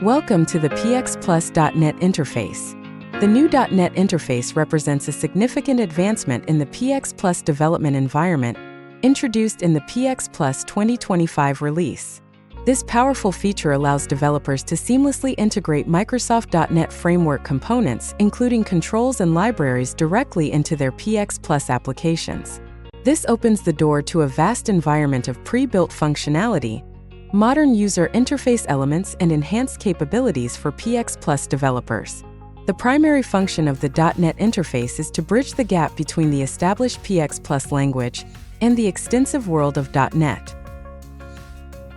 Welcome to the PxPlus .NET Interface. The new .NET Interface represents a significant advancement in the PxPlus development environment, introduced in the PxPlus 2025 release. This powerful feature allows developers to seamlessly integrate Microsoft .NET Framework components, including controls and libraries, directly into their PxPlus applications. This opens the door to a vast environment of pre-built functionality, modern user interface elements, and enhanced capabilities for PxPlus developers. The primary function of the .NET interface is to bridge the gap between the established PxPlus language and the extensive world of .NET.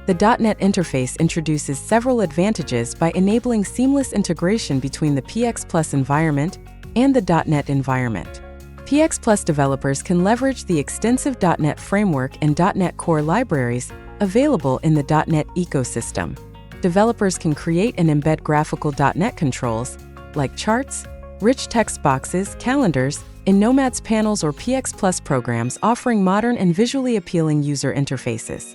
The .NET interface introduces several advantages by enabling seamless integration between the PxPlus environment and the .NET environment. PxPlus developers can leverage the extensive .NET Framework and .NET Core libraries available in the .NET ecosystem. Developers can create and embed graphical .NET controls, like charts, rich text boxes, calendars, in NOMADS panels or PxPlus programs, offering modern and visually appealing user interfaces.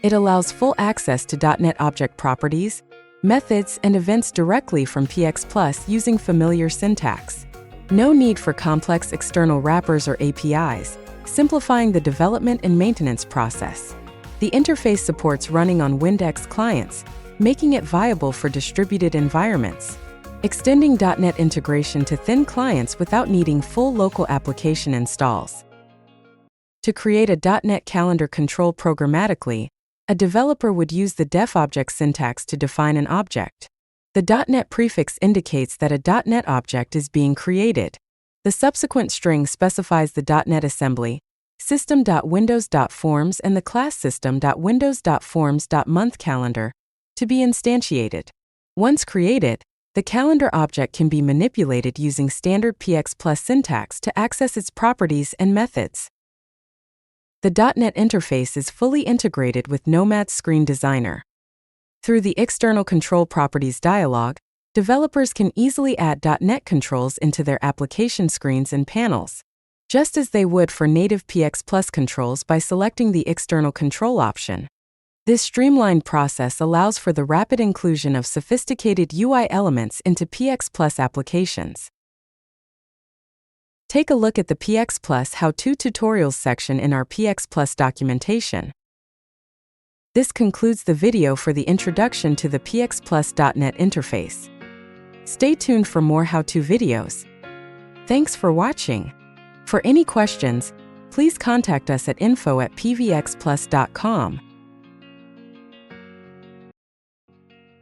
It allows full access to .NET object properties, methods, and events directly from PxPlus using familiar syntax. No need for complex external wrappers or APIs, simplifying the development and maintenance process. The interface supports running on Windows clients, making it viable for distributed environments, extending .NET integration to thin clients without needing full local application installs. To create a .NET calendar control programmatically, a developer would use the def-object syntax to define an object. The .NET prefix indicates that a .NET object is being created. The subsequent string specifies the .NET assembly, system.windows.forms, and the class system.windows.forms.month calendar to be instantiated. Once created, the calendar object can be manipulated using standard PxPlus syntax to access its properties and methods. The .NET interface is fully integrated with NOMADS Screen Designer. Through the External Control Properties dialog, developers can easily add .NET controls into their application screens and panels, just as they would for native PxPlus controls by selecting the External Control option. This streamlined process allows for the rapid inclusion of sophisticated UI elements into PxPlus applications. Take a look at the PxPlus How-To Tutorials section in our PxPlus documentation. This concludes the video for the introduction to the PxPlus .NET interface. Stay tuned for more how-to videos. Thanks for watching. For any questions, please contact us at info@pvxplus.com.